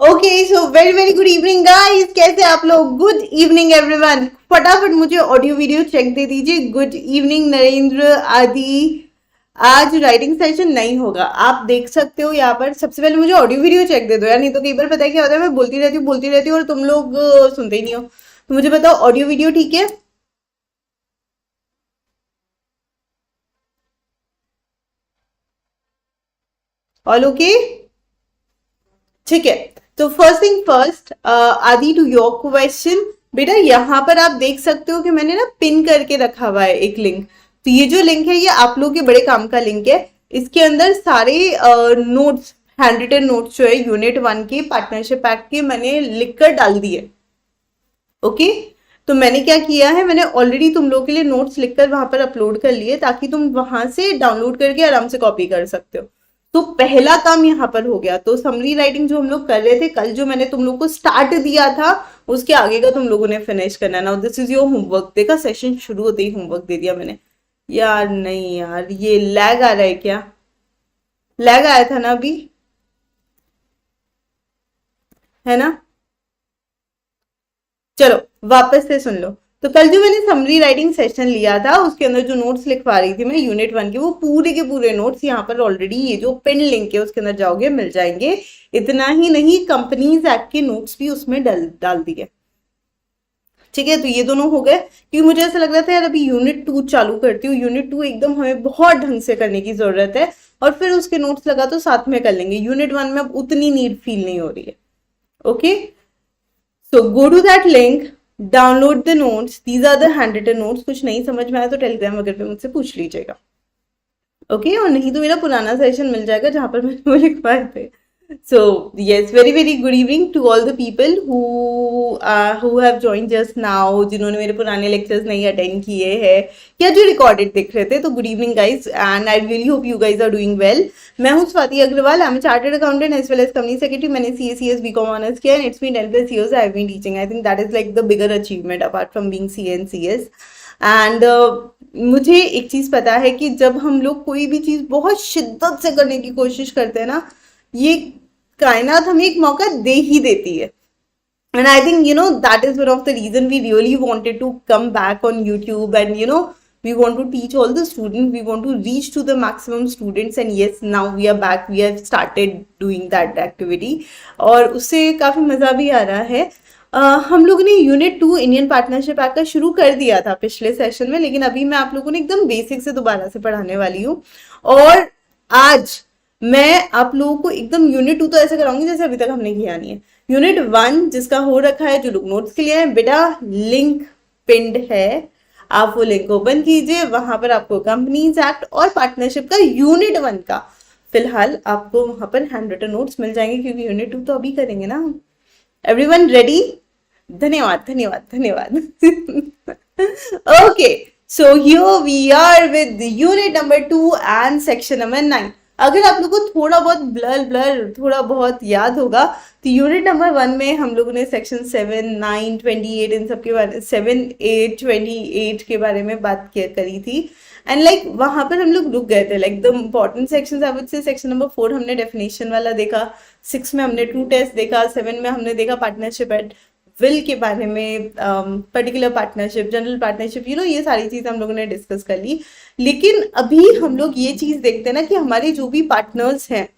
Okay so very very good evening guys, कैसे आप लोग? Good evening everyone. फटाफट मुझे ऑडियो वीडियो चेक दे दीजिए। गुड इवनिंग नरेंद्र आदि। आज राइटिंग सेशन नहीं होगा, आप देख सकते हो यहाँ पर। सबसे पहले मुझे ऑडियो वीडियो चेक दे दो यार, नहीं तो कई बार पता है क्या होता है, मैं बोलती रहती हूँ और तुम लोग सुनते ही नहीं हो। तो मुझे बताओ ऑडियो वीडियो ठीक है? All okay? ठीक है। तो फर्स्ट थिंग फर्स्ट, आदि टू योर क्वेश्चन। बेटा यहाँ पर आप देख सकते हो कि मैंने ना पिन करके रखा हुआ है एक लिंक। तो ये जो लिंक है ये आप लोगों के बड़े काम का लिंक है। इसके अंदर सारे नोट्स, हैंड रिटन नोट्स जो है यूनिट 1 के पार्टनरशिप एक्ट के मैंने लिख कर डाल दिए। ओके। तो मैंने क्या किया है, मैंने ऑलरेडी तुम लोगों के लिए नोट्स लिखकर वहां पर अपलोड कर लिए ताकि तुम वहां से डाउनलोड करके आराम से कॉपी कर सकते हो। तो पहला काम यहाँ पर हो गया। तो समरी राइटिंग जो हम लोग कर रहे थे कल, जो मैंने तुम लोग को स्टार्ट दिया था, उसके आगे का तुम लोगों ने फिनिश करना है। Now this is your homework. देखा, सेशन शुरू होते ही होमवर्क दे दिया मैंने। यार नहीं यार, ये लैग आ रहा है क्या? लैग आया था ना अभी, है ना? चलो वापस से सुन लो। तो कल जो मैंने समरी राइटिंग सेशन लिया था उसके अंदर जो नोट्स लिखवा रही थी मैं यूनिट 1 के, वो पूरे के पूरे नोट्स यहाँ पर ऑलरेडी ये जो पिन लिंक है उसके अंदर जाओगे मिल जाएंगे। इतना ही नहीं, कंपनीज एक्ट के नोट्स भी उसमें डाल दिए। ठीक है, तो ये दोनों हो गए। क्योंकि मुझे ऐसा लग रहा था यार अभी यूनिट 2 चालू करती हूँ, यूनिट 2 एकदम हमें बहुत ढंग से करने की जरूरत है, और फिर उसके नोट्स लगा तो साथ में कर लेंगे। यूनिट 1 में अब उतनी नीड फील नहीं हो रही है। Okay, so go to that link, download the notes, these are the handwritten notes. कुछ नहीं समझ में आया तो टेलीग्राम वगैरह पे मुझसे पूछ लीजिएगा। ओके, और नहीं तो मेरा पुराना सेशन मिल जाएगा जहां पर मैंने वो लिखवाए थे। So yes, very very good evening to all the people who have joined just now, जिन्होंने मेरे पुराने लेक्चर्स नहीं अटेंड किए हैं या जो रिकॉर्डेड देख रहे थे। तो good evening guys, and I really hope you guys are doing well. मैं हूँ Swati Agarwal, I am chartered accountant as well as company secretary. मैंने CA BCom ऑनर्स किया and it's been 10+ years I have been teaching. I think that is like the bigger achievement apart from being CA and CS। And मुझे एक चीज पता है कि जब हम लोग कोई भी चीज बहुत शिद्दत से करने की कोशिश करते हैं ना, ये कायनात हमें एक मौका दे ही देती है। And I think, that is one of the reason we really wanted to come back on YouTube, and, we want to teach all the students, we want to reach to the maximum students, and yes, now we are back, we have started doing that activity, और उससे काफ़ी मज़ा भी आ रहा है। हम लोगों ने यूनिट 2 इंडियन पार्टनरशिप एक्ट का शुरू कर दिया था पिछले सेशन में, लेकिन अभी मैं आप लोगों ने एकदम बेसिक से दोबारा से पढ़ाने वाली हूँ। और आज मैं आप लोगों को एकदम यूनिट 2 तो ऐसे कराऊंगी जैसे अभी तक हमने किया नहीं है। यूनिट 1 जिसका हो रखा है, जो लोग नोट्स के लिए है, बेटा लिंक पिंड है, आप वो लिंक ओपन कीजिए, वहां पर आपको कंपनीज एक्ट और पार्टनरशिप का यूनिट 1 का फिलहाल आपको वहां पर हैंड रिटन नोट्स मिल जाएंगे, क्योंकि यूनिट 2 तो अभी करेंगे ना हम। Everyone ready? धन्यवाद धन्यवाद धन्यवाद। Okay, so here we are with unit number 2 and section number 9। अगर आप लोगों को थोड़ा बहुत ब्लर थोड़ा बहुत याद होगा तो यूनिट नंबर 1 में हम लोगों ने सेक्शन 7, 9, 28 इन सब के बारे, 7, 8, 28 के बारे में बात करी थी। एंड लाइक वहां पर हम लोग रुक गए थे। Like the important section I would say section number 4 हमने डेफिनेशन वाला देखा, 6 में हमने ट्रू टेस्ट देखा, 7 में हमने देखा पार्टनरशिप एट विल के बारे में, पर्टिकुलर पार्टनरशिप, जनरल पार्टनरशिप, ये सारी चीजें हम लोगों ने डिस्कस कर ली। लेकिन अभी हम लोग ये चीज देखते हैं ना कि हमारे जो भी पार्टनर्स हैं,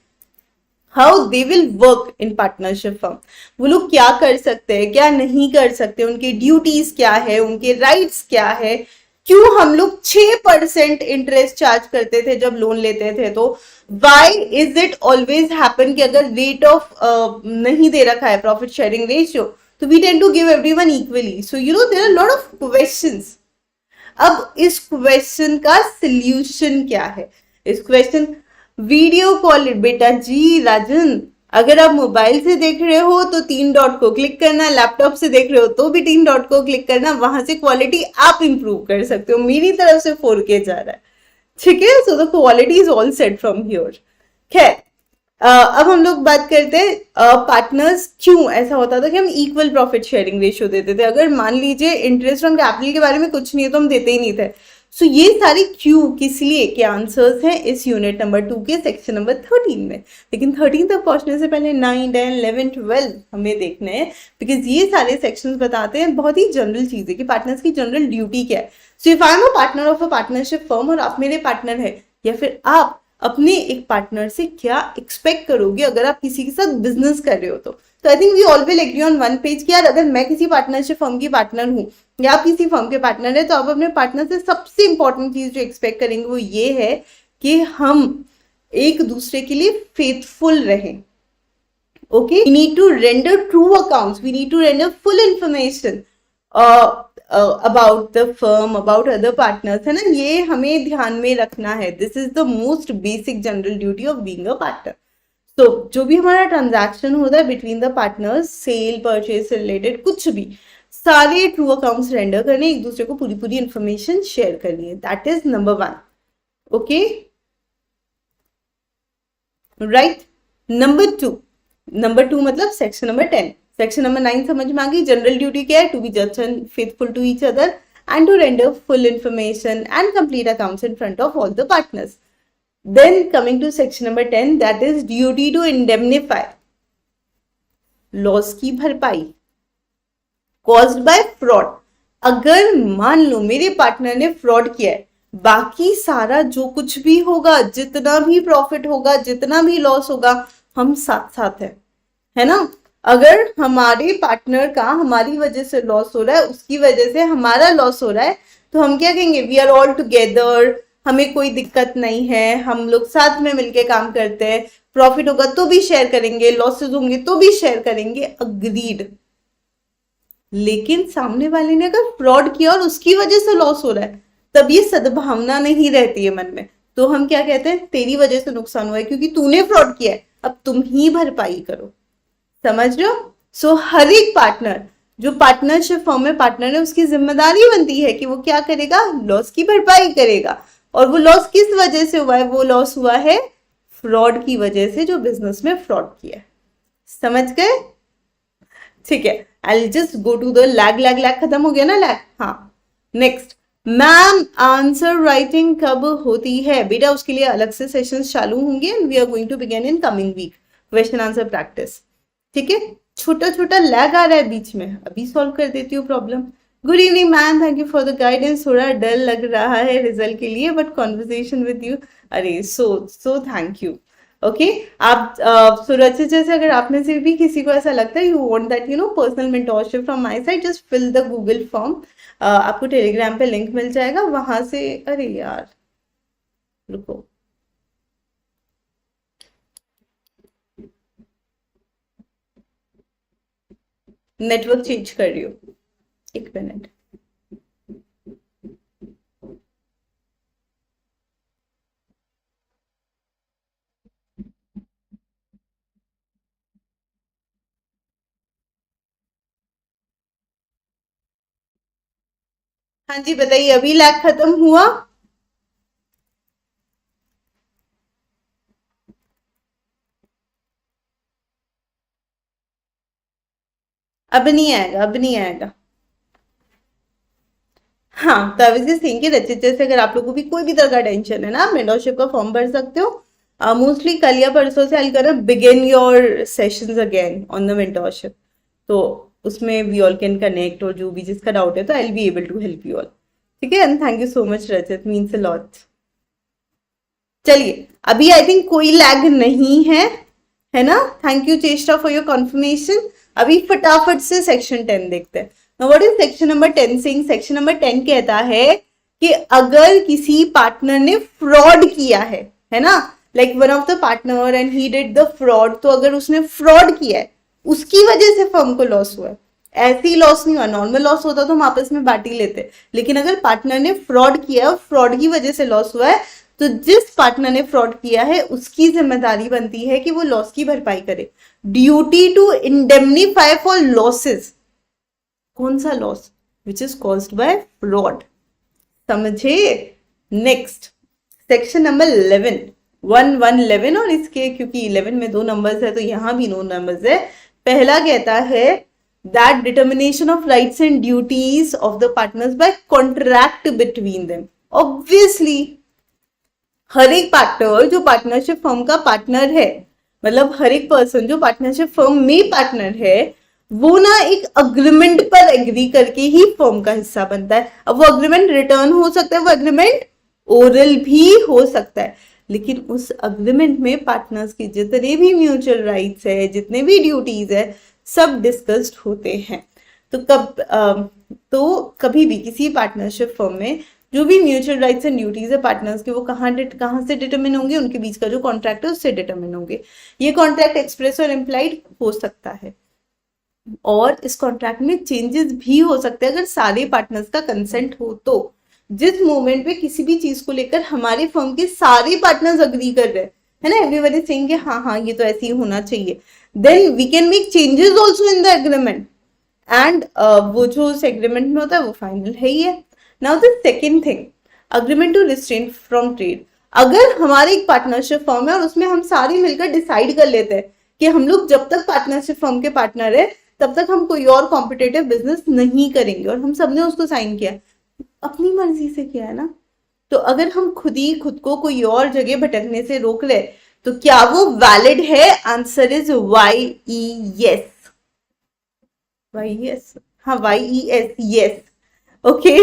how they will work in partnership firm. वो लोग क्या कर सकते हैं, क्या नहीं कर सकते, उनके ड्यूटीज क्या है, उनके राइट्स क्या है। क्यों हम लोग 6% इंटरेस्ट चार्ज करते थे जब लोन लेते थे? तो why is it always happen कि अगर रेट ऑफ नहीं दे रखा है प्रॉफिट शेयरिंग रेशियो, तो we tend to give everyone equally. So there are lot of questions. अब इस क्वेश्चन का सल्यूशन क्या है? इस क्वेश्चन, वीडियो कॉल बेटा जी राजन, अगर आप मोबाइल से देख रहे हो तो 3 डॉट को क्लिक करना, लैपटॉप से देख रहे हो तो भी 3 डॉट को क्लिक करना, वहां से क्वालिटी आप इंप्रूव कर सकते हो। मेरी तरफ से 4K जा रहा है, ठीक है? So the quality is all set from here. खैर, अब हम लोग बात करते हैं पार्टनर्स क्यों ऐसा होता था कि हम इक्वल प्रॉफिट शेयरिंग रेशियो देते थे। अगर मान लीजिए इंटरेस्ट ऑन कैपिटल के बारे में कुछ नहीं है तो हम देते ही नहीं थे। सो ये सारे क्यू किस लिए के आंसर्स हैं इस यूनिट नंबर 2 के सेक्शन नंबर 13 में। लेकिन 13 तक पहुंचने से पहले 9, 10, 11, 12 हमें देखने हैं, बिकॉज ये सारे सेक्शंस बताते हैं बहुत ही जनरल चीजें कि पार्टनर्स की जनरल ड्यूटी क्या है। So if I am a partner of a partnership firm और आप मेरे पार्टनर है, या फिर आप अपने एक पार्टनर से क्या एक्सपेक्ट करोगे अगर आप किसी के साथ बिजनेस कर रहे हो तो I think we all will agree on one page कि यार अगर मैं किसी पार्टनरशिप फर्म की पार्टनर हूँ या आप किसी फर्म के पार्टनर है, तो आप अपने पार्टनर से सबसे इंपॉर्टेंट चीज जो एक्सपेक्ट करेंगे वो ये है कि हम एक दूसरे के लिए फेथफुल रहें। Okay, we need to render true accounts, we need to render full information about the firm, about other partners, है ना, ये हमें ध्यान में रखना है। This is the most basic general duty of being a partner. तो जो भी हमारा ट्रांजैक्शन होता है between the partners, sale purchase से रिलेटेड कुछ भी, सारे ट्रू अकाउंट्स रेंडर करने, एक दूसरे को पूरी पूरी इंफॉर्मेशन शेयर करनी है। That is number 1। Okay, right. Number 2 मतलब सेक्शन नंबर 10। सेक्शन नंबर 9 समझ में आ गई। जनरल ड्यूटी क्या है? To be just and faithful to each other and to render full information and complete accounts in front of all the partners. Then coming to section number 10, that is duty to indemnify, loss की भरपाई caused by fraud। अगर मान लो मेरे partner ने fraud किया है, बाकी सारा जो कुछ भी होगा, जितना भी प्रॉफिट होगा, जितना भी लॉस होगा, हम साथ साथ है ना। अगर हमारे पार्टनर का हमारी वजह से लॉस हो रहा है, उसकी वजह से हमारा लॉस हो रहा है, तो हम क्या कहेंगे? वी आर ऑल टुगेदर, हमें कोई दिक्कत नहीं है, हम लोग साथ में मिलके काम करते हैं, प्रॉफिट होगा तो भी शेयर करेंगे, लॉसेस होंगे तो भी शेयर करेंगे, अग्रीड। लेकिन सामने वाले ने अगर फ्रॉड किया और उसकी वजह से लॉस हो रहा है, तब ये सद्भावना नहीं रहती है मन में, तो हम क्या कहते हैं? तेरी वजह से नुकसान हुआ है क्योंकि तूने फ्रॉड किया है, अब तुम ही भरपाई करो। समझ रहे हो? सो हर एक पार्टनर जो पार्टनरशिप फॉर्म में पार्टनर है, उसकी जिम्मेदारी बनती है कि वो क्या करेगा? लॉस की भरपाई करेगा। और वो लॉस किस वजह से हुआ है? वो लॉस हुआ है फ्रॉड की वजह से, जो बिजनेस में फ्रॉड किया है। समझ गए? ठीक है, I just go to the lag खत्म हो गया ना, लैग। हाँ, नेक्स्ट, मैम आंसर राइटिंग कब होती है? बेटा उसके लिए अलग से सेशंस चालू होंगे and we are going to begin in coming week, question answer practice. ठीक है, छोटा छोटा लैग आ रहा है बीच में, अभी सॉल्व कर देती हूँ problem. Good evening ma'am, thank you for the guidance. थोड़ा डर लग रहा है रिजल्ट के लिए, बट कॉन्वर्सेशन विद यू, अरे सो थैंक यू। ओके, आप सुरक्षित जैसे अगर आप में से भी किसी को ऐसा लगता है you want that personal mentorship from my side, just fill the Google form. आपको टेलीग्राम पे लिंक मिल जाएगा, वहां से। अरे यार रुको, नेटवर्क चेंज कर रही हूँ, एक मिनट। हाँ जी बताइए, अभी लैग खत्म हुआ? अब नहीं आएगा, अब नहीं आएगा। हाँ, तो अभी सिंह की रचित जैसे अगर आप लोगों को भी कोई भी तरह का टेंशन है ना, आप मेंटरशिप का फॉर्म भर सकते हो। मोस्टली कल या परसों से I gonna begin your sessions again on the mentorship, तो उसमें वी ऑल कैन कनेक्ट, और जो भी जिसका डाउट है तो I will be able to help you all. ठीक है, and thank you so much Rachit, means a lot. चलिए, अभी आई थिंक कोई लैग नहीं है ना। Thank you Cheshta for your confirmation. अभी फटाफट से सेक्शन 10 देखते हैं। Now what is section number 10 saying? Section number 10 कहता है कि अगर किसी पार्टनर ने फ्रॉड किया है ना, like one of the partner and he did the fraud, तो अगर उसने फ्रॉड किया है, उसकी वजह से फर्म को लॉस हुआ है, ऐसे ही लॉस नहीं हुआ, नॉर्मल लॉस होता तो हम आपस में बांट ही लेते, लेकिन अगर पार्टनर ने फ्रॉड किया है, फ्रॉड की वजह से लॉस हुआ है, तो जिस पार्टनर ने फ्रॉड किया है उसकी जिम्मेदारी बनती है कि वो लॉस की भरपाई करे। Duty to indemnify for losses. कौन सा loss? Which is caused by fraud. समझे? नेक्स्ट, सेक्शन नंबर 11, 1111, और इसके क्योंकि 11 में 2 नंबर्स है तो यहां भी 2 नंबर्स है। पहला कहता है that determination of rights and duties of the partners by contract between them, obviously हर एक पार्टनर जो पार्टनरशिप फर्म का पार्टनर है, मतलब हर एक पर्सन जो पार्टनरशिप फर्म में पार्टनर है, वो ना एक अग्रीमेंट पर एग्री करके ही फर्म का हिस्सा बनता है। अब वो अग्रीमेंट रिटर्न हो सकता है, वो अग्रीमेंट ओरल भी हो सकता है, लेकिन उस अग्रीमेंट में पार्टनर्स की जितने भी म्यूचुअल राइट्स है, जितने भी ड्यूटीज है, सब डिस्कस्ड होते हैं। तो कभी भी किसी पार्टनरशिप फर्म में जो भी म्यूचुअल राइट्स एंड ड्यूटीज है पार्टनर्स के, वो कहाँ से डिटरमिन होंगे, उनके बीच का जो कॉन्ट्रैक्ट है उससे डिटरमिन होंगे। ये कॉन्ट्रैक्ट एक्सप्रेस और इम्प्लाइड हो सकता है, और इस कॉन्ट्रैक्ट में चेंजेस भी हो सकते हैं अगर सारे पार्टनर्स का कंसेंट हो तो। जिस मोमेंट पे किसी भी चीज को लेकर हमारे फर्म के सारे पार्टनर्स अग्री कर रहे हैं, है ना, एवरीबॉडी सेइंग कि हाँ हाँ ये तो ऐसे ही होना चाहिए, then we can make changes also in the agreement, and वो जो उस एग्रीमेंट में होता है वो फाइनल है ही है। Now the second thing, agreement to restrain from trade. अगर हमारी एक पार्टनरशिप फर्म है और उसमें हम सारे मिलकर डिसाइड कर लेते हैं कि हम लोग जब तक पार्टनरशिप फर्म के पार्टनर है तब तक हम कोई और कॉम्पिटेटिव बिजनेस नहीं करेंगे, और हम सबने उसको साइन किया, अपनी मर्जी से किया है ना, तो अगर हम खुद को कोई और जगह भटकने से रोक ले तो क्या वो वैलिड है? Answer is Y E yes. Y yes, हाँ Y E S yes. Okay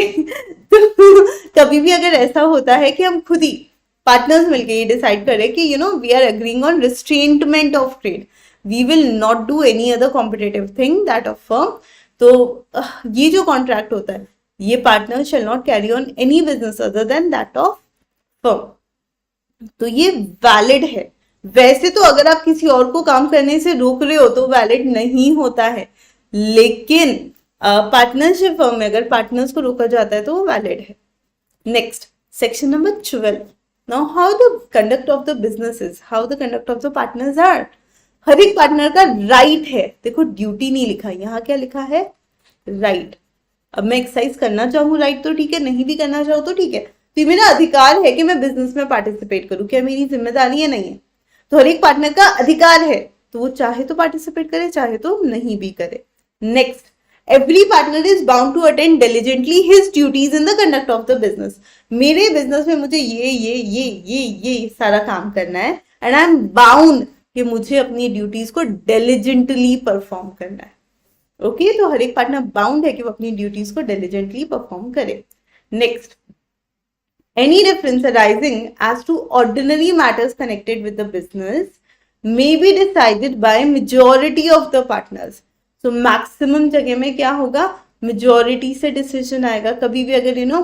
तो कभी भी अगर ऐसा होता है कि हम खुद ही पार्टनर्स मिलके ये डिसाइड करें कि we are agreeing on restraint of trade, we will not do any other competitive thing that of firm, तो ये जो कॉन्ट्रैक्ट होता है, ये partner shall not carry on any business other than that of firm, तो ये valid है। वैसे तो अगर आप किसी और को काम करने से रोक रहे हो तो वैलिड नहीं होता है, लेकिन पार्टनरशिप फर्म में अगर पार्टनर्स को रोका जाता है तो वो वैलिड है। Next, section number 12। Now how the conduct of the businesses, how the conduct of the partners are. हर एक पार्टनर का राइट है, देखो ड्यूटी नहीं लिखा, यहाँ क्या लिखा है? राइट। अब मैं एक्सरसाइज करना चाहूँ राइट तो ठीक है, नहीं भी करना चाहूँ तो ठीक है, तो मेरा अधिकार है कि मैं बिजनेस में पार्टिसिपेट करूँ, क्या मेरी जिम्मेदारी है? नहीं है। तो हर एक पार्टनर का अधिकार है, तो वो चाहे तो पार्टिसिपेट करे, चाहे तो नहीं भी करे। Next, every partner is bound to attend diligently his duties in the conduct of the business. मेरे बिजनेस में मुझे ये सारा काम करना है, एंड आई एम बाउंड कि मुझे अपनी ड्यूटीज को डिलीजेंटली परफॉर्म करना है। ओके तो हर एक पार्टनर बाउंड है कि वो अपनी ड्यूटीज को डिलीजेंटली परफॉर्म करे। Next, any difference arising as to ordinary matters connected with the business may be decided by majority of the partners. So maximum जगह में क्या होगा? majority से decision आएगा। कभी भी अगर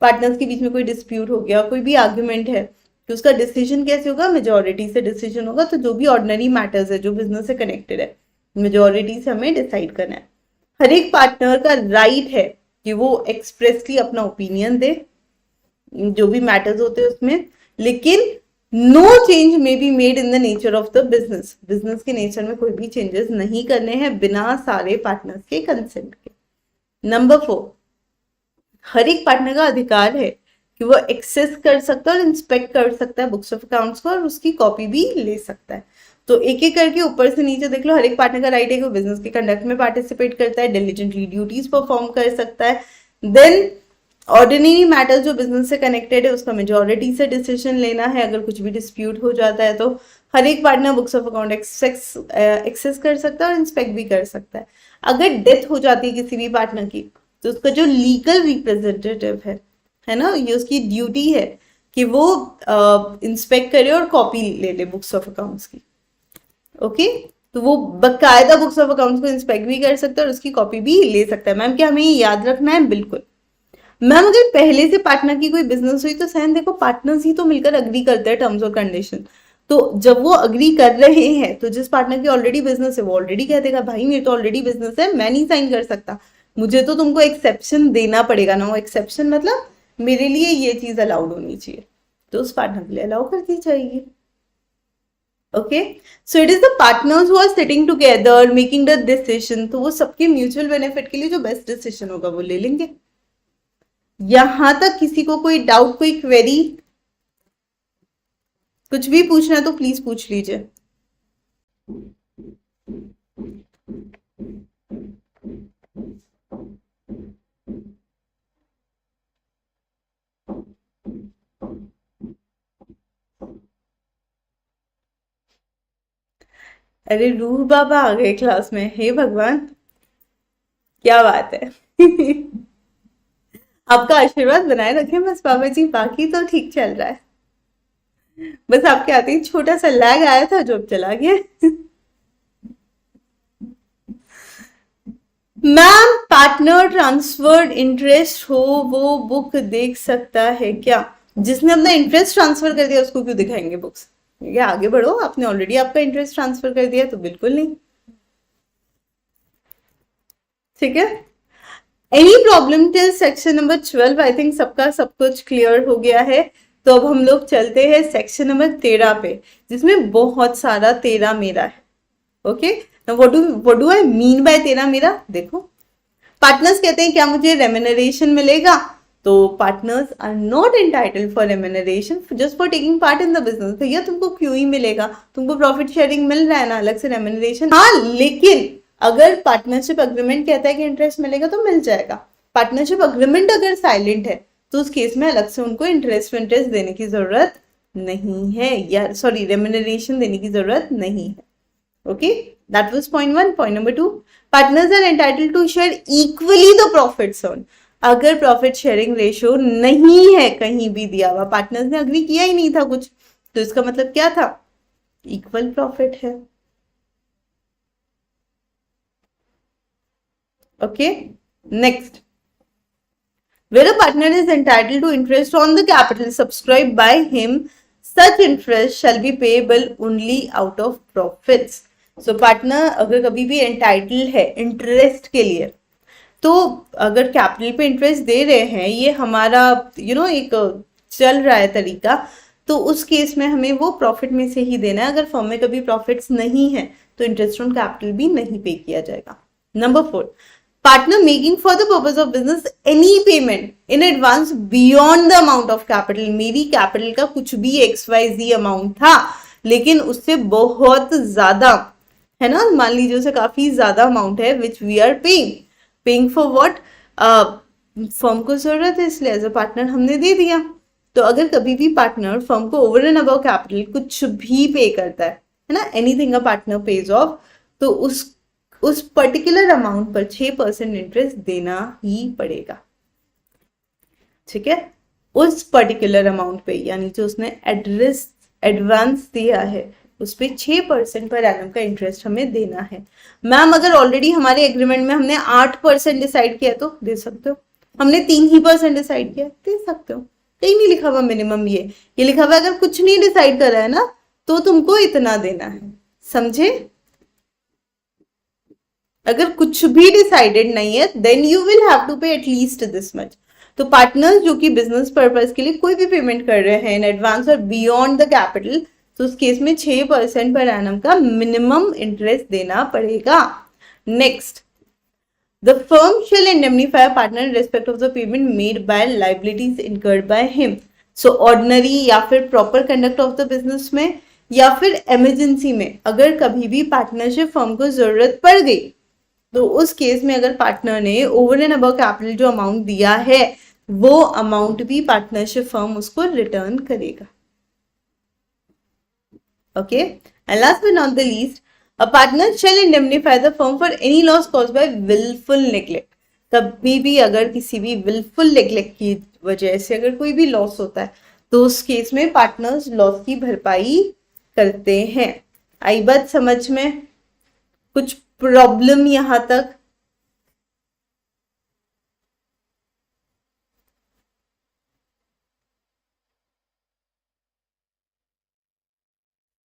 पार्टनर्स के बीच में कोई डिस्प्यूट हो गया, कोई भी आर्ग्यूमेंट है, तो उसका डिसीजन कैसे होगा? मेजोरिटी से डिसीजन होगा। तो जो भी ऑर्डिनरी मैटर्स है जो बिजनेस से कनेक्टेड है, मेजोरिटी से हमें डिसाइड करना है। हर एक पार्टनर का राइट है कि वो एक्सप्रेसली अपना ओपिनियन दे जो भी मैटर्स होते हैं उसमें, लेकिन नो चेंज में be made in the nature of the business. Business के नेचर में कोई भी चेंजेस नहीं करने हैं बिना सारे पार्टनर्स के कंसेंट के। नंबर 4, हर एक पार्टनर का अधिकार है कि वो एक्सेस कर सकता है और इंस्पेक्ट कर सकता है बुक्स ऑफ अकाउंट्स को, और उसकी कॉपी भी ले सकता है। तो एक एक करके ऊपर से नीचे देख लो, हर एक पार्टनर का राइट है कि वो बिजनेस के कंडक्ट में पार्टिसिपेट करता है, डिलीजेंटली ड्यूटीज परफॉर्म कर सकता है। देन ऑर्डिनरी मैटर्स जो बिजनेस से कनेक्टेड है उसका मेजोरिटी से डिसीजन लेना है। अगर कुछ भी डिस्प्यूट हो जाता है तो हर एक partner books of account access कर सकता है और इंस्पेक्ट भी कर सकता है। अगर डेथ हो जाती है किसी भी पार्टनर की तो उसका जो लीगल रिप्रेजेंटेटिव है ना, ये उसकी ड्यूटी है कि वो इंस्पेक्ट करे और कॉपी ले ले बुक्स ऑफ अकाउंट्स की। ओके तो वो बकायदा बुक्स ऑफ अकाउंट्स को इंस्पेक्ट भी कर सकता है और उसकी कॉपी भी ले सकता है। मैम क्या हमें याद रखना है? बिल्कुल। मैम अगर पहले से पार्टनर की कोई बिजनेस हुई तो सहन देखो पार्टनर्स ही तो मिलकर अग्री करते हैं टर्म्स और कंडीशन। तो जब वो अग्री कर रहे हैं तो जिस पार्टनर की ऑलरेडी बिजनेस है वो ऑलरेडी कह देगा भाई मेरे तो ऑलरेडी बिजनेस है, मैं नहीं साइन कर सकता, मुझे तो तुमको एक्सेप्शन देना पड़ेगा ना। वो एक्सेप्शन मतलब मेरे लिए ये चीज अलाउड होनी चाहिए, तो उस पार्टनर के लिए अलाउ कर दी जाएगी। Okay so it is the partners who are sitting together making the decision, तो वो सबके म्यूचुअल बेनिफिट के लिए जो बेस्ट डिसीजन होगा वो ले लेंगे। यहां तक किसी को कोई डाउट, कोई क्वेरी, कुछ भी पूछना है तो प्लीज पूछ लीजिए। अरे रूह बाबा आ गए क्लास में, हे भगवान, क्या बात है। आपका आशीर्वाद बनाए रखें बस बाबा जी, बाकी तो ठीक चल रहा है। बस आपके आते ही छोटा सा लैग आया था जो अब चला गया। मैम पार्टनर ट्रांसफर्ड इंटरेस्ट हो वो बुक देख सकता है क्या? जिसने अपना इंटरेस्ट ट्रांसफर कर दिया उसको क्यों दिखाएंगे बुक्स? ये आगे बढ़ो, आपने ऑलरेडी आपका इंटरेस्ट ट्रांसफर कर दिया तो बिल्कुल नहीं। ठीक है, any problem till section number 12? I think सबका सब कुछ क्लियर हो गया है। तो अब हम लोग चलते हैं सेक्शन नंबर 13 पे, जिसमें बहुत सारा तेरा मेरा है। Okay, what do I mean by तेरा मेरा? देखो, पार्टनर्स कहते हैं क्या मुझे रेम्यूनरेशन मिलेगा? तो partners are not entitled for remuneration just for taking part in the business. भैया तुमको क्यों ही मिलेगा, तुमको प्रॉफिट शेयरिंग मिल रहा है ना, अलग से रेम्यूनरेशन। हाँ, लेकिन अगर पार्टनरशिप अग्रीमेंट कहता है कि इंटरेस्ट मिलेगा तो मिल जाएगा। पार्टनरशिप अग्रीमेंट अगर साइलेंट है तो उस केस में अलग से उनको इंटरेस्ट देने की जरूरत नहीं है, या सॉरी रेम्यूनरेशन देने की जरूरत नहीं है। Okay, that was point 1. Point number 2, partners are entitled to share equally the profits on। अगर प्रॉफिट शेयरिंग रेशियो नहीं है कहीं भी दिया हुआ, पार्टनर्स ने अग्री किया ही नहीं था कुछ, तो इसका मतलब क्या था? इक्वल प्रॉफिट है। Okay, next, where a partner is entitled to interest on the capital subscribed by him, such interest shall be payable only out of profits। So partner अगर कभी भी एंटाइटल्ड है इंटरेस्ट के लिए, तो अगर कैपिटल पे इंटरेस्ट दे रहे हैं, ये हमारा एक चल रहा है तरीका, तो उस केस में हमें वो प्रॉफिट में से ही देना है। अगर फर्म में कभी प्रॉफिट्स नहीं है तो इंटरेस्ट ऑन कैपिटल भी नहीं पे किया जाएगा। Number 4, partner making for the purpose of business any payment in advance beyond the amount of capital. मेरी कैपिटल का कुछ भी XYZ अमाउंट था, लेकिन उससे बहुत ज्यादा है ना, मान लीजिए उसे काफी ज्यादा अमाउंट है, which we are paying for what, firm को जरूरत है इसलिए एज अ पार्टनर हमने दे दिया। तो अगर कभी भी पार्टनर फर्म को ओवर एंड अबव कैपिटल कुछ भी पे करता है ना, anything a partner page of, तो उस पर्टिकुलर अमाउंट पर 6% इंटरेस्ट देना ही पड़ेगा। ठीक है, उस पर्टिकुलर अमाउंट पे, यानी जो उसने एडवांस दिया है उस पर 6% पर एनम का इंटरेस्ट हमें देना है। मैम अगर ऑलरेडी हमारे एग्रीमेंट में हमने 8% डिसाइड किया तो दे सकते हो, हमने 3% डिसाइड किया दे सकते हो, कहीं नहीं लिखा हुआ मिनिमम। ये लिखा हुआ अगर कुछ नहीं डिसाइड करा है ना तो तुमको इतना देना है, समझे? अगर कुछ भी डिसाइडेड नहीं है then you will have to pay at least this much. तो पार्टनर्स जो कि बिजनेस पर्पज के लिए कोई भी पेमेंट कर रहे हैं इन एडवांस और बियॉन्ड द कैपिटल, तो उस केस में 6% पर एनम का मिनिमम इंटरेस्ट देना पड़ेगा। Next, the firm shall indemnify a partner in respect of the payment made by liabilities incurred by him. So ordinary या फिर proper conduct of the business में या फिर इमरजेंसी में अगर कभी भी पार्टनरशिप फर्म को जरूरत पड़ गई, तो उस केस में अगर पार्टनर ने ओवर एंड अबव कैपिटल जो अमाउंट दिया है वो अमाउंट भी पार्टनरशिप फर्म उसको रिटर्न करेगा। Okay, and last but not the least, a partner shall indemnify the firm for any loss caused by willful neglect। कभी भी अगर किसी भी willful neglect की वजह से अगर कोई भी लॉस होता है तो उस केस में पार्टनर्स लॉस की भरपाई करते हैं। आई बात समझ में? कुछ प्रॉब्लम यहां तक?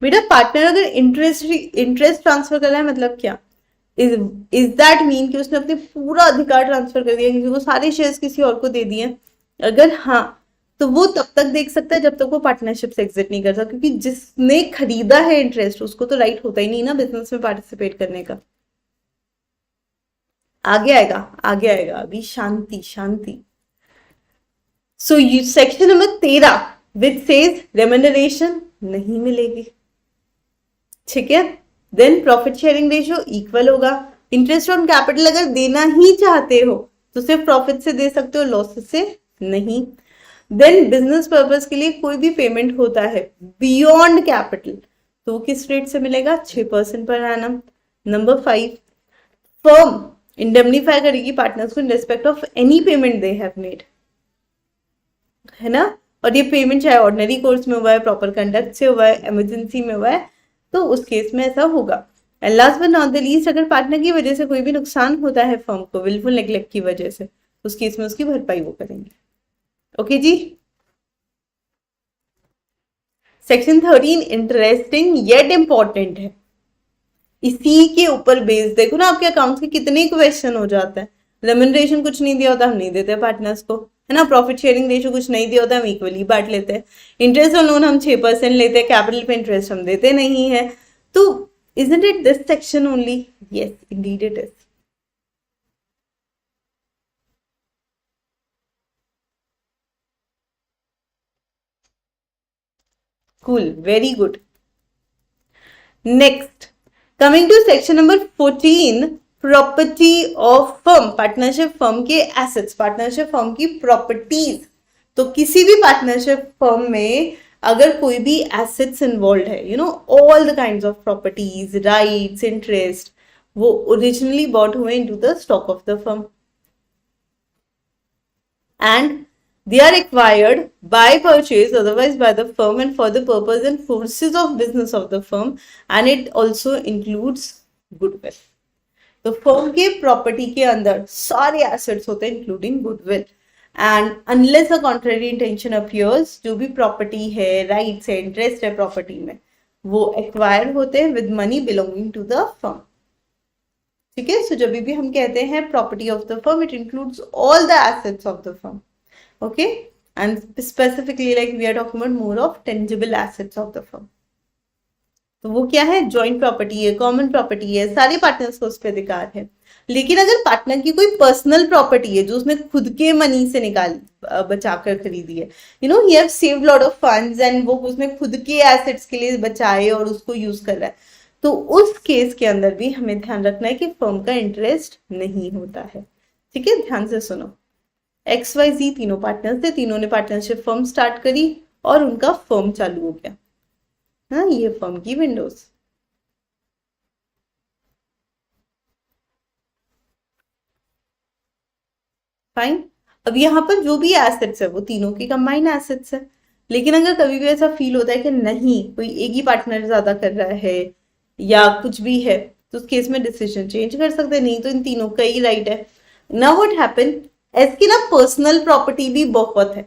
बेटा पार्टनर अगर इंटरेस्ट ट्रांसफर कर रहा है मतलब क्या? इज दैट मीन कि उसने अपने पूरा अधिकार ट्रांसफर कर दिया, किसी को सारे शेयर्स किसी और को दे दिए? अगर हाँ, तो वो तब तक देख सकता है जब तक वो पार्टनरशिप से एग्जिट नहीं करता, क्योंकि जिसने खरीदा है इंटरेस्ट उसको तो राइट होता ही नहीं ना बिजनेस में पार्टिसिपेट करने का। आगे आएगा, आगे आएगा, अभी शांति शांति। So section number 13 which says remuneration नहीं मिलेगी। ठीक है, then profit sharing ratio equal होगा। इंटरेस्ट ऑन कैपिटल अगर देना ही चाहते हो तो सिर्फ प्रॉफिट से दे सकते हो, लॉस से नहीं। देन बिजनेस पर्पस के लिए कोई भी पेमेंट होता है बियॉन्ड कैपिटल, तो वो किस रेट से मिलेगा? 6% per annum. Number 5, firm indemnify करेगी पार्टनर्स को in respect of any payment they have made, है ना। और ये पेमेंट चाहे ऑर्डिनरी कोर्स में हुआ है, प्रॉपर कंडक्ट से हुआ है, इमरजेंसी में हुआ है, तो उस केस में ऐसा होगा। And last but not the least, अगर पार्टनर की वजह से कोई भी नुकसान होता है फर्म को विलफुल नेग्लेक्ट की वजह से, उस केस में उसकी भरपाई वो करेंगे। ओके जी। सेक्शन 13 इंटरेस्टिंग येट इंपॉर्टेंट है। इसी के ऊपर बेस देखो ना आपके अकाउंट के कितने क्वेश्चन हो जाते हैं। रेम्यूनरेशन कुछ नहीं दिया होता, हम नहीं देते पार्टनर्स को, है ना। प्रॉफिट शेयरिंग रेशियो कुछ नहीं दिया होता, हम इक्वली बांट लेते हैं। इंटरेस्ट ऑन लोन हम 6% लेते हैं, कैपिटल पे इंटरेस्ट हम देते नहीं है। तो isn't it this section only? Yes, indeed it is. Cool, very good. Next, coming to section number 14, property of firm, partnership firm के एसेट्स, पार्टनरशिप फर्म की प्रॉपर्टीज। तो किसी भी पार्टनरशिप फर्म में अगर कोई भी एसेट्स इन्वॉल्व है, you know all the kinds of properties, rights, interest, वो ओरिजिनली बॉट हुए into the stock of the firm and they are acquired by purchase, otherwise by the firm and for the purpose and purposes of business of the firm, and it also includes goodwill. तो firm के property के अंदर सारे assets होते हैं including goodwill, and unless a contrary intention appears, जो भी property है, राइट्स है, इंटरेस्ट है प्रॉपर्टी में, वो एक्वायर होते हैं with money belonging to the firm. ठीक है, सो जब भी हम कहते हैं property of the firm, it includes all the assets of the firm. Okay, and specifically like we are talking about more of tangible assets of the firm. तो वो क्या है? जॉइंट प्रॉपर्टी है, कॉमन प्रॉपर्टी है, सारे partners को उस पर अधिकार है। लेकिन अगर पार्टनर की कोई पर्सनल प्रॉपर्टी है जो उसने खुद के मनी से निकाल बचाकर खरीदी है, you know he have saved lot of funds and वो उसने खुद के एसेट्स के लिए बचाए और उसको यूज कर रहा है, तो उस केस के अंदर भी हमें ध्यान रखना है कि फर्म का इंटरेस्ट नहीं होता है। ठीक है, ध्यान से सुनो। XYZ तीनों पार्टनर्स थे, तीनों ने पार्टनरशिप फर्म स्टार्ट करी और उनका फर्म चालू हो गया। हाँ, ये फर्म की विंडोज। फाइन। अब यहाँ पर जो भी एसेट्स है वो तीनों की कंबाइंड एसेट्स है। लेकिन अगर कभी भी ऐसा फील होता है कि नहीं, कोई एक ही पार्टनर ज्यादा कर रहा है या कुछ भी है, तो उस केस में डिसीजन चेंज कर सकते हैं, नहीं तो इन तीनों का ही राइट है। नाउ व्हाट हैपन, इसकी ना पर्सनल प्रॉपर्टी भी बहुत है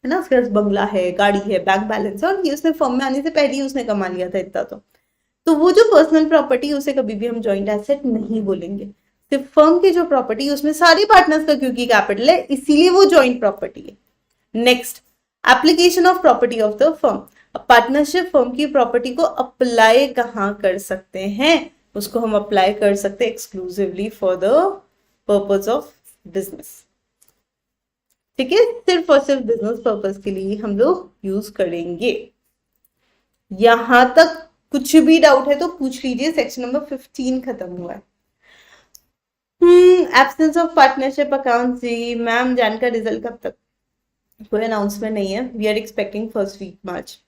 ना, उसके पास बंगला है, गाड़ी है, बैंक बैलेंस है, और ये उसने फर्म में आने से पहले ही उसने कमा लिया था इतना। तो वो जो पर्सनल प्रॉपर्टी, उसे कभी भी हम जॉइंट एसेट नहीं बोलेंगे। सिर्फ फर्म की जो प्रॉपर्टी, उसमें सारे पार्टनर्स का क्योंकि कैपिटल है, इसीलिए वो जॉइंट प्रॉपर्टी है। Next, application of property of the firm. Partnership firm की प्रॉपर्टी को अप्लाई कहाँ कर सकते हैं? उसको हम अप्लाई कर सकते हैं exclusively for the purpose of business. ठीक है, सिर्फ और सिर्फ बिजनेस पर्पज के लिए हम लोग यूज करेंगे। यहां तक कुछ भी डाउट है तो पूछ लीजिए। सेक्शन नंबर 15 खत्म हुआ है। एब्सेंस ऑफ पार्टनरशिप अकाउंट जी मैम, जैन का रिजल्ट कब तक? कोई अनाउंसमेंट नहीं है, we are expecting first week March.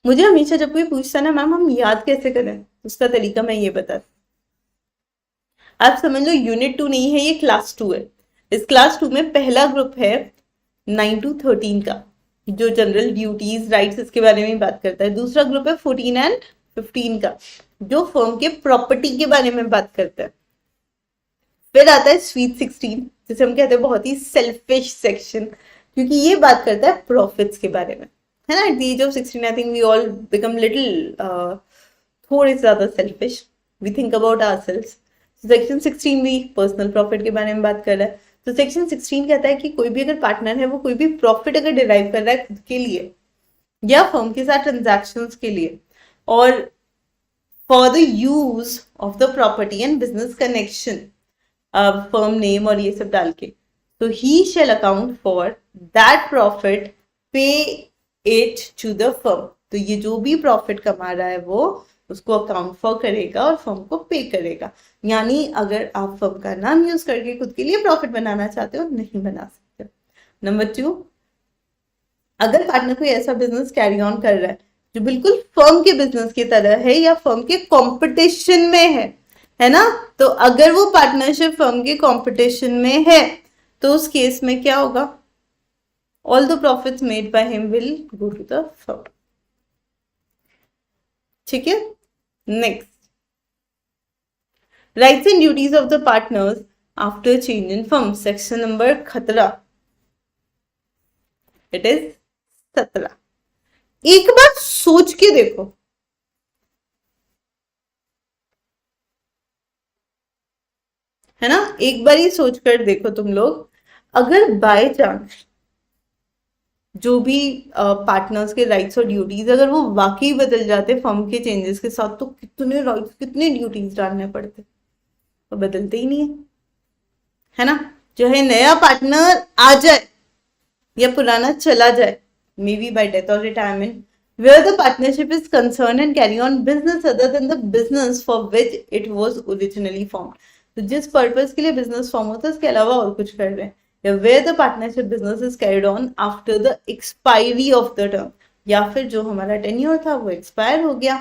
मुझे हमेशा जब कोई पूछता ना मैम हम याद कैसे करें, उसका तरीका मैं ये बता, आप समझ लो यूनिट 2 नहीं है, ये क्लास 2 है। इस क्लास 2 में पहला ग्रुप है 9 to 13 का, जो जनरल ड्यूटीज, राइट्स, इसके बारे में बात करता है। दूसरा ग्रुप है 14 and 15 का, जो फर्म के प्रॉपर्टी के बारे में बात करता है। फिर आता है स्वीट 16, जिसे हम कहते हैं बहुत ही सेल्फिश सेक्शन, क्योंकि ये बात करता है प्रॉफिट्स के बारे में, है ना। At the age of 16 I think we all become little थोड़े ज्यादा selfish, we think about ourselves. Section 16 भी पर्सनल प्रॉफिट के बारे में बात कर रहा है। तो सेक्शन 16 कहता है कि कोई भी अगर पार्टनर है, वो कोई भी प्रॉफिट अगर डिराइव कर रहा है खुद के लिए या फर्म के साथ ट्रांजैक्शंस के लिए, और for the use of the property and business connection, firm name और ये सब डाल के, तो ही शैल अकाउंट फॉर दैट प्रॉफिट, पे इट टू द फर्म। तो ये जो भी प्रॉफिट कमा रहा है वो उसको अकाउंट फॉर करेगा और फर्म को पे करेगा। यानी अगर आप फर्म का नाम यूज करके खुद के लिए प्रॉफिट बनाना चाहते हो, नहीं बना सकते। नंबर 2, अगर पार्टनर कोई ऐसा बिजनेस कैरी ऑन कर रहा है जो बिल्कुल फर्म के बिजनेस की तरह है या फर्म के कंपटीशन में है ना, तो अगर वो पार्टनरशिप फर्म के कंपटीशन में है तो उस केस में क्या होगा, all the profits made by him will go to the firm। ठीक है, next, rights and duties of the partners after change in firm, section number 17, it is 17। एक बार सोच के देखो, है ना, एक बार ही सोच कर देखो तुम लोग, अगर बाय चांस जो भी पार्टनर्स के राइट्स और ड्यूटीज अगर वो वाकई बदल जाते फर्म के चेंजेस के साथ, तो कितने राइट्स कितने ड्यूटीज डालने पड़ते, तो बदलते ही नहीं है ना। जो है नया पार्टनर आ जाए या पुराना चला जाए, मे बी बाय डेथ और retirement, where the partnership is concerned and carry on business other than the business for which it was originally formed। तो जिस पर्पस के लिए बिजनेस फॉर्म होता है उसके अलावा और कुछ कर रहे हैं, या where the partnership business is carried on after the expiry of the term, या फिर जो हमारा टेन्योर था वो एक्सपायर हो गया,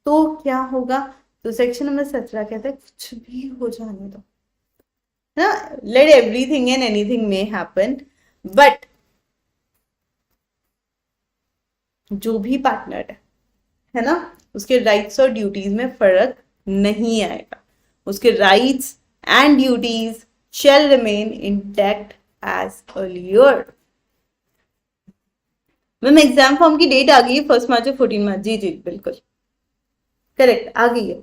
तो क्या होगा, तो सेक्शन नंबर 17 कहता है कुछ भी हो जाने दो ना, let everything and anything may happen, but जो भी पार्टनर है ना, उसके राइट्स और ड्यूटीज में फर्क नहीं आएगा, उसके rights and duties shall remain intact as earlier। Ma'am exam form की डेट आ गई है 1 मार्च और 14 मार्च, जी जी बिल्कुल करेक्ट आ गई है।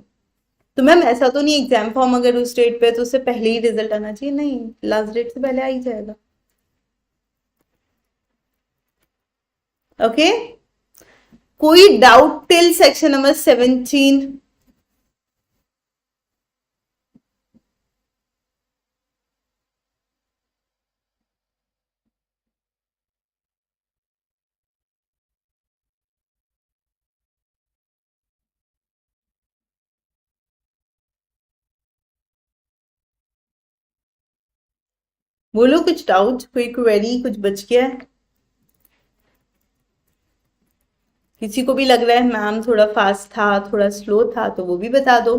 तो मैम ऐसा तो नहीं एग्जाम फॉर्म अगर उस डेट पे तो उससे पहले ही रिजल्ट आना चाहिए, नहीं, लास्ट डेट से पहले आ ही जाएगा। ओके, कोई डाउट टिल सेक्शन नंबर 17? बोलो कुछ डाउट, कोई क्वेरी, कुछ बच गया है? किसी को भी लग रहा है मैम थोड़ा फास्ट था थोड़ा स्लो था तो वो भी बता दो।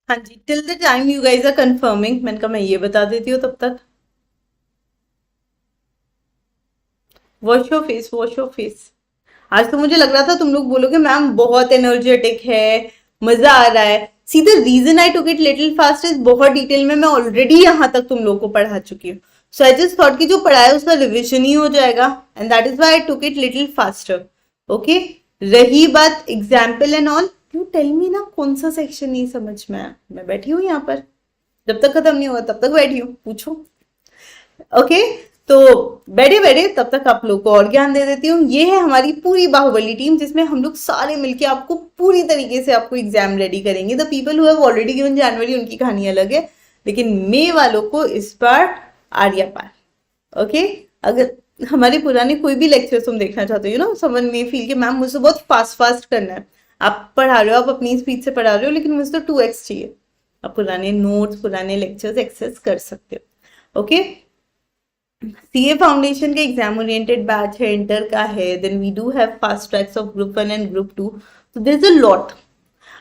हाँ जी, till the time you guys are confirming, मैंने कहा मैं ये बता देती हूँ तब तक। Wash your face, wash your face. आज तो मुझे लग रहा था तुम लोग बोलोगे मैम बहुत एनर्जेटिक है, मजा आ रहा है। See the reason I took it little fast is बहुत डिटेल में मैं ऑलरेडी यहाँ तक तुम लोग को पढ़ा चुकी हूँ, सो आई जस्ट थॉट कि जो पढ़ा है उसका रिविजन ही हो जाएगा, and that is why I took it little faster. Okay, रही बात example and all, you tell me ना कौन सा सेक्शन नहीं समझ में आया, मैं बैठी हूँ यहाँ पर, जब तक खत्म नहीं होगा तब तक बैठी हूँ, पूछो। ओके, तो बैठे बैठे तब तक आप लोग को और ज्ञान दे देती हूँ। ये है हमारी पूरी बाहुबली टीम जिसमें हम लोग सारे मिलके आपको पूरी तरीके से आपको एग्जाम रेडी करेंगे। The people who have already given January उनकी कहानी अलग है, लेकिन मे वालों को इस बार आर्या पार। ओके, अगर हमारे पुराने कोई भी लेक्चर तुम देखना चाहते हो ना, समवन मे फील कि मैम मुझसे बहुत फास्ट फास्ट करना है, आप पढ़ा रहे हो, आप अपनी स्पीड से पढ़ा रहे हो, लेकिन मुझे तो 2x चाहिए, आप पुराने नोट्स पुराने लेक्चर्स एक्सेस कर सकते हो। ओके, सीए फाउंडेशन का एग्जाम ओरिएंटेड बैच है, इंटर का है, then we do have fast tracks of group 1 and group 2, तो देयर इज अ लॉट।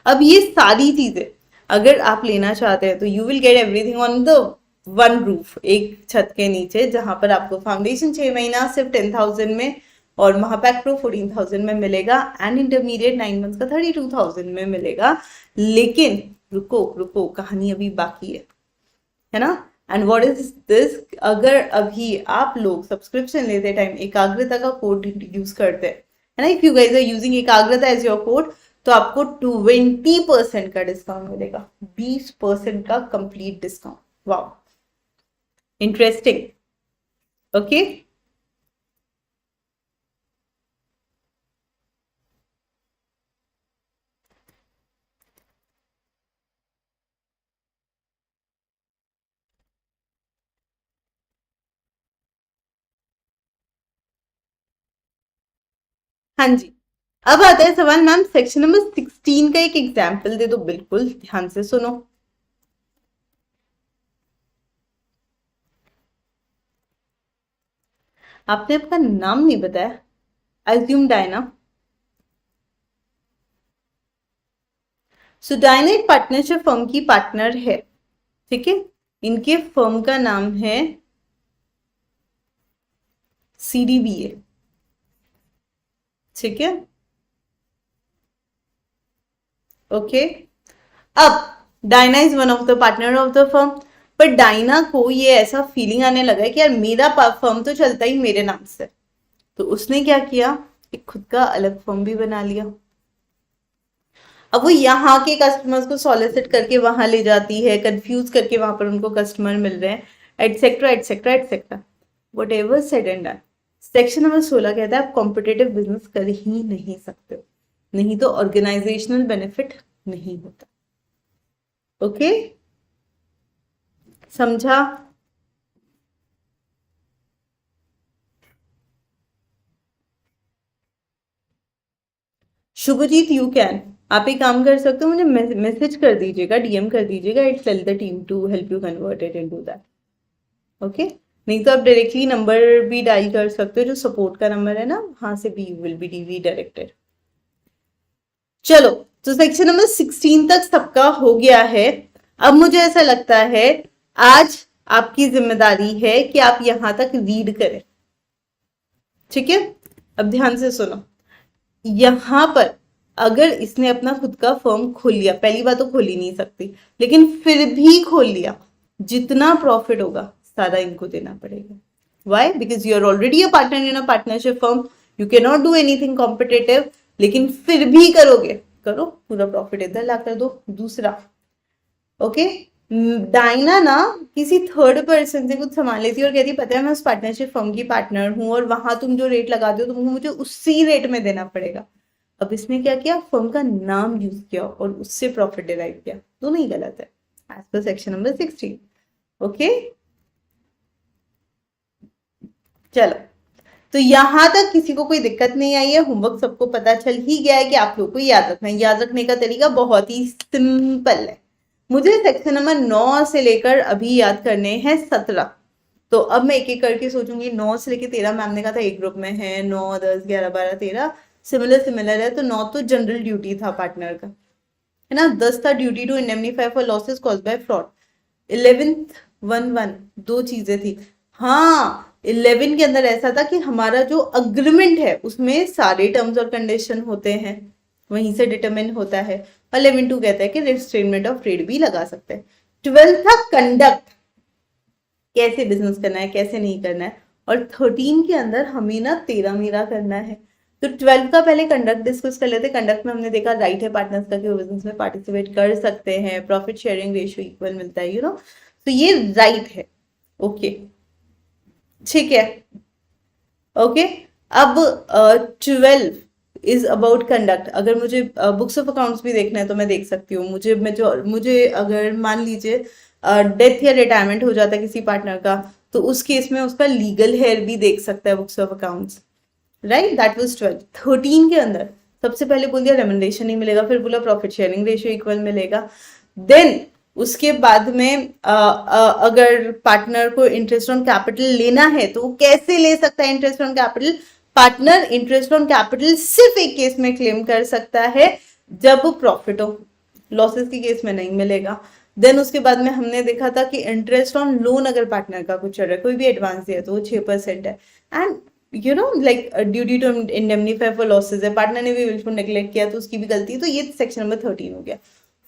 अब ये सारी चीजें अगर आप लेना चाहते हैं तो you will get everything on the one roof, एक छत के नीचे, जहां पर आपको फाउंडेशन 6 महीना सिर्फ 10,000 में और महापैक प्रो 14,000 में मिलेगा, एंड इंटरमीडिएट 9 मंथ्स का 32,000 में मिलेगा। लेकिन रुको रुको, कहानी अभी बाकी है ना। एंड व्हाट इज दिस, अगर अभी आप लोग सब्सक्रिप्शन लेते टाइम एकाग्रता का कोड यूज करते हैं, है ना, if you guys are using Ekagrata as your code, तो आपको 20% का डिस्काउंट मिलेगा, 20% का complete discount. Wow, interesting. Okay, हाँ जी। अब आता है सवाल, मैम सेक्शन नंबर 16 का एक एग्जाम्पल दे दो। बिल्कुल ध्यान से सुनो। आपने अपना नाम नहीं बताया, अज्यूम डायना। सो डायना एक पार्टनरशिप फर्म की पार्टनर है, ठीक है। इनके फर्म का नाम है CDBA, ठीक है। ओके, अब Diana is one of the partner of the firm, पर डायना को ये ऐसा फीलिंग आने लगा है कि यार मेरा फर्म तो चलता ही मेरे नाम से, तो उसने क्या किया, एक खुद का अलग फर्म भी बना लिया। अब वो यहाँ के कस्टमर्स को सॉलिसिट करके वहां ले जाती है, कंफ्यूज करके वहां पर उनको कस्टमर मिल रहे हैं, etcetera etcetera etcetera, what ever said and done. Section number 16 कहता है आप कॉम्पिटेटिव बिजनेस कर ही नहीं सकते हो, नहीं तो ऑर्गेनाइजेशनल बेनिफिट नहीं होता। ओके, समझा? शुभजीत, यू कैन, आप एक काम कर सकते हो, मुझे मैसेज कर दीजिएगा, DM कर दीजिएगा, it's tell the team to help you convert it into that. Okay, नहीं तो आप डायरेक्टली नंबर भी डायल कर सकते हो, जो सपोर्ट का नंबर है ना, वहां से भी विल बी रीडायरेक्टेड। चलो, तो सेक्शन नंबर 16 तक सबका हो गया है। अब मुझे ऐसा लगता है आज आपकी जिम्मेदारी है कि आप यहां तक रीड करें, ठीक है। अब ध्यान से सुनो, यहां पर अगर इसने अपना खुद का फर्म खोल लिया, पहली बात तो खोल ही नहीं सकती, लेकिन फिर भी खोल लिया, जितना प्रॉफिट होगा सारा इनको देना पड़ेगा। Why? Because you are already a partner in a partnership firm, you can not do anything competitive, लेकिन फिर भी करोगे, करो, पूरा प्रॉफिट इधर ला कर दो। दूसरा, ओके, डायना ना किसी थर्ड पर्सन से कुछ संभाल लेती है और कहती है पता है मैं उस पार्टनरशिप फर्म की पार्टनर हूं और वहां तुम जो रेट लगाते हो तुमको मुझे उसी रेट में देना पड़ेगा। अब इसने क्या किया, फर्म का नाम यूज किया और उससे प्रॉफिट डिराइव किया, दोनों ही गलत है as per section number 16। Okay, चलो, तो यहां तक किसी को कोई दिक्कत नहीं आई है, होमवर्क सबको पता चल ही गया है कि आप लोग को याद रखना है। याद रखने का तरीका बहुत ही सिंपल है। मुझे सेक्शन नंबर 9 से लेकर अभी याद करने हैं 17, तो अब मैं एक एक करके सोचूंगी। 9 से लेकर 13 मैम ने कहा था एक ग्रुप में है, 9 10 11 12 13 सिमिलर है, तो 9 तो जनरल ड्यूटी था पार्टनर का, है ना। 10 था duty to indemnify for losses caused by fraud. 11th 1 दो चीजें थी। हाँ, 11 के अंदर ऐसा था कि हमारा जो अग्रीमेंट है उसमें सारे टर्म्स और कंडीशन होते हैं, वहीं से डिटरमिन होता है। 11.2 कहता है कि रिस्ट्रेनमेंट ऑफ ट्रेड भी लगा सकते हैं। 12 था कंडक्ट, कैसे बिजनेस करना है कैसे नहीं करना है, और 13 के अंदर हमें ना तेरा मेरा करना है। तो 12 का पहले कंडक्ट डिस्कस कर लेते। कंडक्ट में हमने देखा राइट है पार्टनर्स का कि वो बिजनेस में पार्टिसिपेट कर सकते हैं, प्रॉफिट शेयरिंग रेशियो इक्वल मिलता है, तो ये राइट है। ओके, ठीक है। ओके, अब 12 इज अबाउट कंडक्ट। अगर मुझे बुक्स ऑफ अकाउंट्स भी देखना है तो मैं देख सकती हूँ। मुझे अगर मान लीजिए डेथ या रिटायरमेंट हो जाता है किसी पार्टनर का, तो उस केस में उसका लीगल हेयर भी देख सकता है books of accounts, right. That was 12। 13 के अंदर सबसे पहले बोल दिया रेमुनरेशन नहीं मिलेगा, फिर बोला प्रॉफिट शेयरिंग रेशियो इक्वल मिलेगा। देन उसके बाद में अगर पार्टनर को इंटरेस्ट ऑन कैपिटल लेना है तो वो कैसे ले सकता है interest on capital. Partner interest on capital सिर्फ एक केस में क्लेम कर सकता है जब प्रॉफिट हो, लॉसेस के केस में नहीं मिलेगा। देन उसके बाद में हमने देखा था कि इंटरेस्ट ऑन लोन अगर पार्टनर का कुछ चल रहा है, कोई भी एडवांस दिया तो वो 6% है। And like duty to indemnify for losses है, पार्टनर ने भी बिल्कुल नेग्लेक्ट किया तो उसकी भी गलती है। तो ये सेक्शन नंबर 13 हो गया।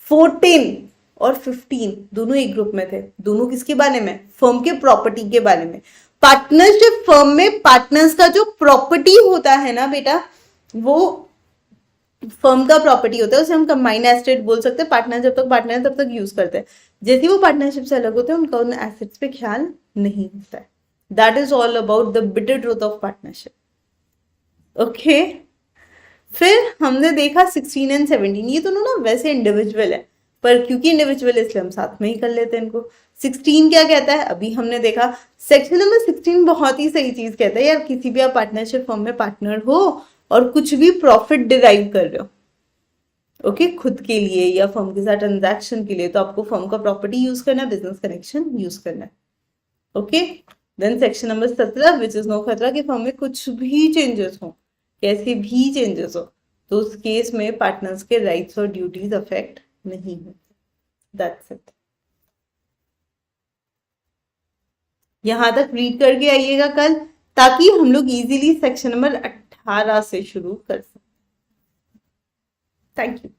14 और 15 दोनों एक ग्रुप में थे। दोनों किसके बारे में? फर्म के प्रॉपर्टी के बारे में। पार्टनरशिप फर्म में पार्टनर्स का जो प्रॉपर्टी होता है ना बेटा, वो फर्म का प्रॉपर्टी होता है, उसे हम कंबाइंड एसेट बोल सकते हैं। पार्टनर जब तक पार्टनर है तब तक यूज करते हैं, जैसे वो पार्टनरशिप से अलग होते हैं उनका उन एसेट्स पे ख्याल नहीं होता है। That is all about the bitter truth of partnership. Okay, फिर हमने देखा 16 एंड 17, ये दोनों ना वैसे इंडिविजुअल है, पर क्योंकि इंडिविजुअल इसलिए हम साथ में ही कर लेते हैं इनको। 16 क्या कहता है अभी हमने देखा। सेक्शन नंबर 16 बहुत ही सही चीज कहता है यार, किसी भी आप पार्टनरशिप फर्म में पार्टनर हो और कुछ भी प्रॉफिट डिराइव कर रहे हो, ओके, खुद के लिए या फर्म के साथ ट्रांजैक्शन के लिए, तो आपको फर्म का प्रॉपर्टी यूज करना है, बिजनेस कनेक्शन यूज करना है। Okay, then section number 17 which is no खतरा, कि फर्म में कुछ भी चेंजेस हो, कैसे भी चेंजेस हो, तो उस केस में पार्टनर्स के राइट्स और ड्यूटीज अफेक्ट नहीं होते। That's it. यहां तक रीड करके आइएगा कल, ताकि हम लोग इजीली सेक्शन नंबर 18 से शुरू कर सकें। Thank you.